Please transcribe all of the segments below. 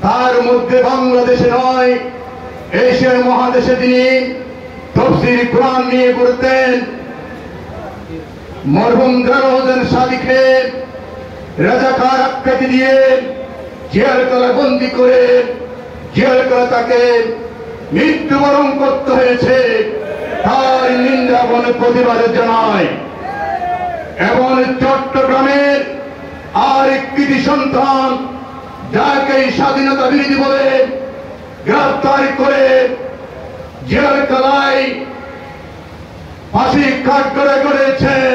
তার মধ্যে বাংলাদেশে নয়, এশিয়া মহাদেশে তিনি তাফসীর কোরআন নিয়ে পড়তেন। মরহুম দেলোয়ার সাদিকে রাজাকার আখ্যাতি দিয়ে জেলখানায় বন্দী করে জেলখানায় তাকে মৃত্যুবরণ করতে হয়েছে। তার নিন্দা এবং প্রতিবাদ জানায়। এবং চট্টগ্রামের আরেক কৃতি সন্তান, যাকে স্বাধীনতা বিরোধী বলে গ্রেফতার করে জেলখানায় ফাঁসি কাঠগড়ায় করেছেন,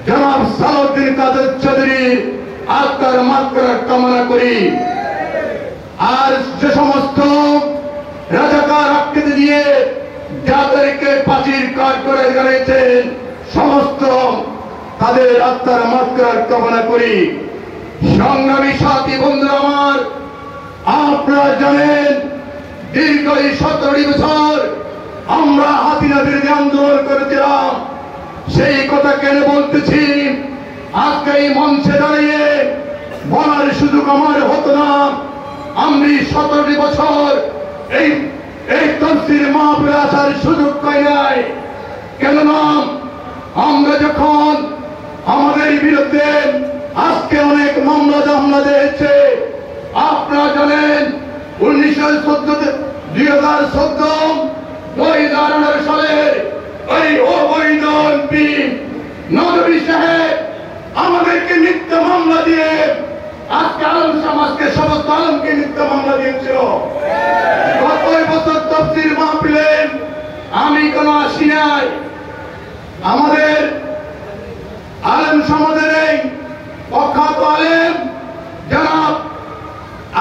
জনাব সালাউদ্দিন কাদের চৌধুরীর আত্মার মাগফিরাত কামনা করি। আর যে সমস্ত রাজাকার আখ্যাতি দিয়ে যাদেরকে ফাঁসির কাঠগড়ায় করেছেন, সমস্ত তাদের আত্মার মাগফিরাত কামনা করি। সংগ্রামী সাথী বন্ধু আমার, আপনারা জানেন দীর্ঘ 17 বছর আমরা হাসিনা বিরোধী আন্দোলন করেছিলাম। সেই কথা কেন বলতেছি? আজকে এই মঞ্চে দাঁড়িয়ে বলার সুযোগ আমার হতো না। আমি 17 বছর এই তাফসীর মাহফিলে আসার সুযোগ পাই নাই। কেননা আমরা যখন আমাদের বিরুদ্ধে আজকে অনেক মামলা জামলা দিয়েছে, আপনারা জানেন 2014 সালের ওই অবৈধ এমপি নদী সাহেব আমাদেরকে মিথ্যা মামলা দিয়ে আজকে আলম সমাজকে সমস্ত আলমকে মিথ্যা মামলা দিয়েছিল। গত বছর তাফসীর মাহফিলে আমি কোনো আসি নাই। আমাদের আলেম সমাজের এই প্রখ্যাত আলেম জনাব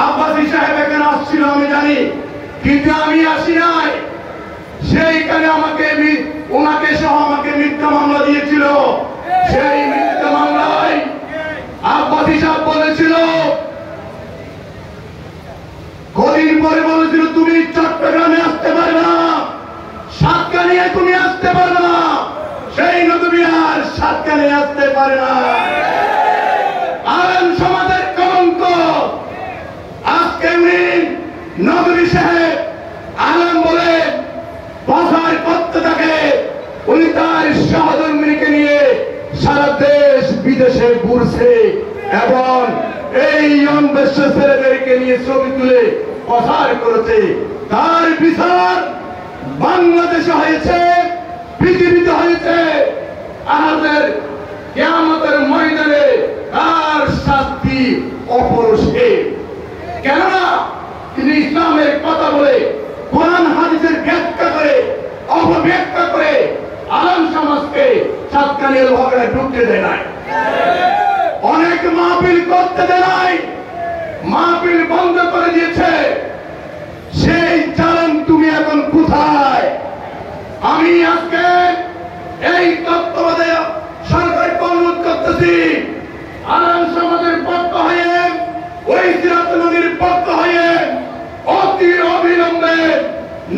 আব্বাসী সাহেব এখানে আসছিল আমি জানি, কিন্তু আমি আসি নাই। সেইখানে ওনাকে সহ আমাকে মিথ্যা মামলা দিয়েছিল। সেই মিথ্যা মামলায় আব্বাসী সাহেব বলেছিল, কদিন পরে বলেছিল তুমি চট্টগ্রামে আসতে পারবে না, সাতকানিয়া তুমি আসতে পারবে না। সেই নদী আর সাতকানিয়া আসতে পারে না। আলেম সমাজের কলঙ্ক। আজকে উনি নদী সাহেব আলেম বলে প্রচার করতে থাকে। উনি তার সহধর্মীকে নিয়ে সারা দেশ বিদেশে ঘুরছে এবং এই অনবেশ্য ছেলেদেরকে নিয়ে ছবি তুলে প্রচার করেছে। তার বিচার বাংলাদেশে হয়েছে, পৃথিবীতে হয়েছে। আমাদের কিয়ামতের ময়দানে তার শাস্তি অপরিসীম। কেননা তিনি ইসলামের কথা বলে, কোরআন হাদিসের ব্যাখ্যা করে, অপব্যাখ্যা করে আলেম সমাজকে সাতকানিয়া লোহাগড়ায় ঢুকতে দেয় নাই। অনেক মাহফিল করতে দেয় নাই, মাহফিল বন্ধ করে দিয়েছে। সেই জালেম তুমি এখন কোথায়? আমি আজকে এই তত্ত্বাবধানে সরকারকে অনুরোধ করতেছি, আলেম সমাজের পক্ষ হয়ে, ওই সিরাত নদীর পক্ষ হয়ে অতি অবিলম্বে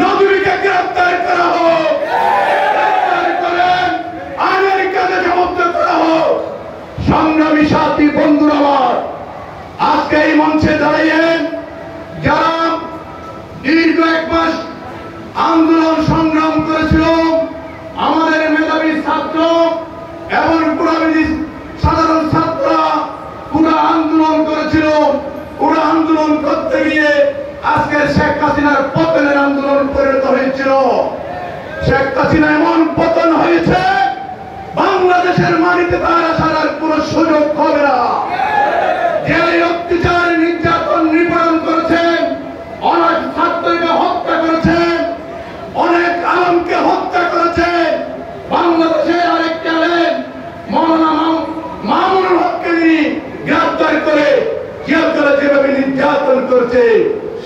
নদীকে গ্রেফতার করা হোক, গ্রেফতার করে আমেরিকাতে জবাবদিহি করা হোক। সংগ্রামী সাথী বন্ধুরা আমার, আজকে এই মঞ্চে দাঁড়িয়ে যারা দীর্ঘ 1 মাস আন্দোলন সংগ্রাম করেছিল, আমাদের মেধাবী ছাত্র এবং সাধারণ ছাত্ররা পুরো আন্দোলন করেছিল। পুরো আন্দোলন করতে গিয়ে আজকে শেখ হাসিনার পতনের আন্দোলন পরিণত হয়েছিল। শেখ হাসিনা এমন পতন হয়েছে, বাংলাদেশের মাটিতে তার আসার আর কোন সুযোগ হবে না। যে অত্যাচার নির্যাতন নিপীড়ন করেছেন, অনেক ছাত্রকে হত্যা করেছেন, অনেক আলেমকে হত্যা করেছেন। বাংলাদেশের আরেকটি আলেম মৌলানা মামুনুল হককে গ্রেফতার করে জেলখানায় যেভাবে নির্যাতন করেছে,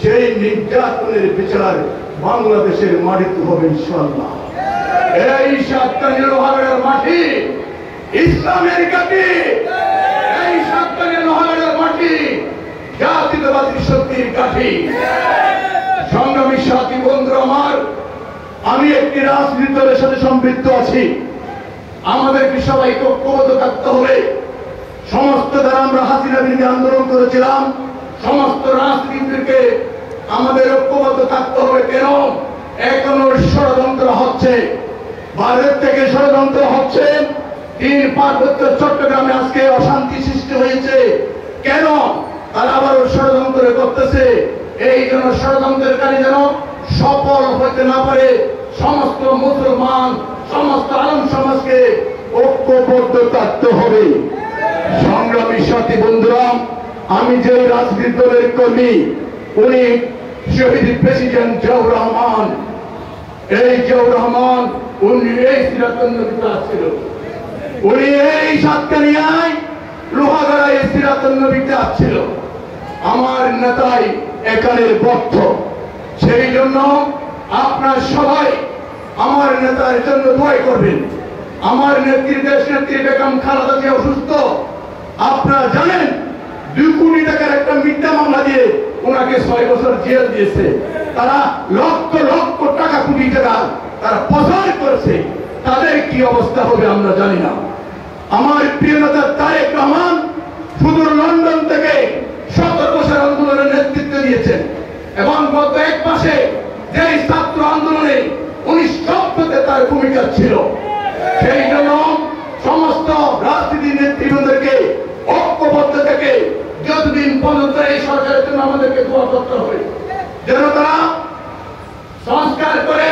সেই নির্যাতনের বিচার বাংলাদেশের মাটিতে হবে ইনশাআল্লাহ। এই সাতকানিয়া লোহাগড়ার মাটি ইসলামের ঘাঁটি, এই সাতকানিয়া লোহাগড়ার মাটি জাতীয়তাবাদী শক্তির ঘাঁটি। সংগ্রামী সাথী বন্ধু আমার, আমি একটি রাজনীতি দলের সাথে সম্পৃক্ত আছি। আমাদেরকে সবাইকে ঐক্যবদ্ধ থাকতে হবে। সমস্ত দ্বারা আমরা হাসিনা বিরোধী আন্দোলন করেছিলাম, সমস্ত রাজনীতির আমাদেরকে ঐক্যবদ্ধ থাকতে হবে। কেন? এখনো ষড়যন্ত্র হচ্ছে, ভারত থেকে ষড়যন্ত্র হচ্ছে। 3 পার্বত্য চট্টগ্রামে আজকে অশান্তি সৃষ্টি হয়েছে। কেন? তারা আবারও ষড়যন্ত্র করতেছে। এই জন্য ষড়যন্ত্রকারী যেন সফল হতে না পারে, সমস্ত মুসলমান, সমস্ত আলম সমাজকে ঐক্যবদ্ধ থাকতে হবে। সংগ্রামী সাথী বন্ধুরা, আমি যে রাজনীতি দলের কর্মী, উনি শহীদ প্রেসিডেন্ট জিয়াউর রহমান। এই জিয়াউর রহমান উনি এই সিরাতুন নবীতে আসছিল, উনি এই সাতকানিয়ায় লোহাগড়ায় সিরাতুন নবীতে আসছিল। আমার নেতাই এখানের বদ্ধ। সেই জন্য আপনার সবাই আমার নেতার জন্য দোয়া করবেন। আমার নেত্রী, দেশ নেত্রী বেগম খালেদা জিয়া অসুস্থ। আপনারা জানেন 2 কোটি টাকার একটা মিথ্যা মামলা দিয়ে ওনাকে 6 বছর জেল দিয়েছে। তারা লক্ষ লক্ষ টাকা, কোটি টাকা তারা পাচার করেছে। তাদের কি অবস্থা হবে আমরা জানি না। আমার প্রিয় নেতা তারেক রহমান সুদূর লন্ডন থেকে 17 বছর আন্দোলনের নেতৃত্ব দিয়েছেন এবং গত 1 মাসে যে ছাত্র আন্দোলনে উনি সবচেয়ে তার ভূমিকা ছিল। সেই জন্য সমস্ত রাজনীতি নেতৃবৃন্দকে ঐক্যবদ্ধ থেকে যতদিন পর্যন্ত এই সরকারের জন্য আমাদেরকে দোয়া করতে হবে, যেন তারা সংস্কার করে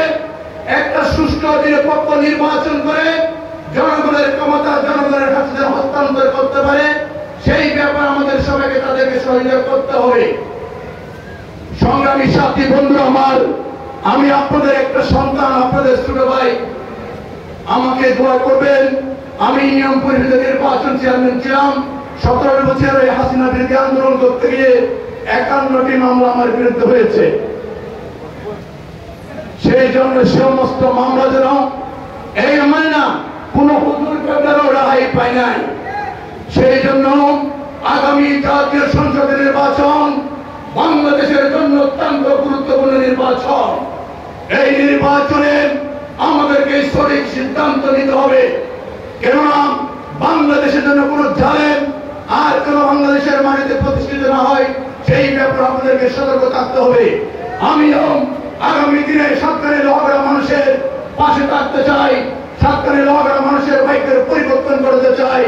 একটা সুষ্ঠু নিরপেক্ষ নির্বাচন করে জনগণের ক্ষমতা জনগণের কাছে হস্তান্তর করতে পারে। সেই ব্যাপারে আমাদের সবাইকে তাদেরকে সহযোগিতা করতে হবে। সংগ্রামী সাথী বন্ধুরা আমার, আমি আপনাদের একটা সন্তান, আপনাদের ছোট ভাই, আমাকে দোয়া করবেন। আমি ইউনিয়ন পরিষদের নির্বাচন চেয়ারম্যান ছিলাম। 17 বছর এই হাসিনা বিরোধী আন্দোলন করতে গিয়ে 51টি মামলা আমার বিরুদ্ধে হয়েছে। সেই জন্য সমস্ত মামলা যেন এই আমার না কোনো হুজুর কাদারও রেহাই পায় নাই। সেই জন্য আগামী জাতীয় সংসদের নির্বাচন বাংলাদেশের জন্য অত্যন্ত গুরুত্বপূর্ণ নির্বাচন। এই নির্বাচনে আমাদেরকে সঠিক সিদ্ধান্ত নিতে হবে। কেননা বাংলাদেশের জন্য কোনো জালেম আর কোন বাংলাদেশের মাটিতে প্রতিষ্ঠিত না হয়, সেই ব্যাপারে আমাদেরকে সতর্ক থাকতে হবে। আমিও আগামী দিনে সাতকানিয়া লোহাগড়া মানুষের পাশে থাকতে চাই, সাতকানিয়া লোহাগড়া মানুষের ভাগ্যের পরিবর্তন করতে চাই।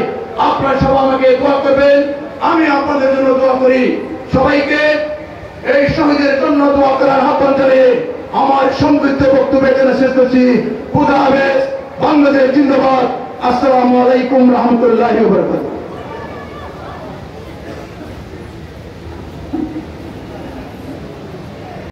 আপনারা সবাই আমাকে দোয়া করবেন, আমি আপনাদের জন্য দোয়া করি। সবাইকে এই শহীদের জন্য দোয়া করার আহ্বান জানিয়ে আমার সংক্ষিপ্ত বক্তব্য এখানে শেষ করছি। খুদা হাফেজ। বাংলাদেশ জিন্দাবাদ। আসসালামু আলাইকুম রহমতুল্লাহি ওয়া বারাকাতুহু।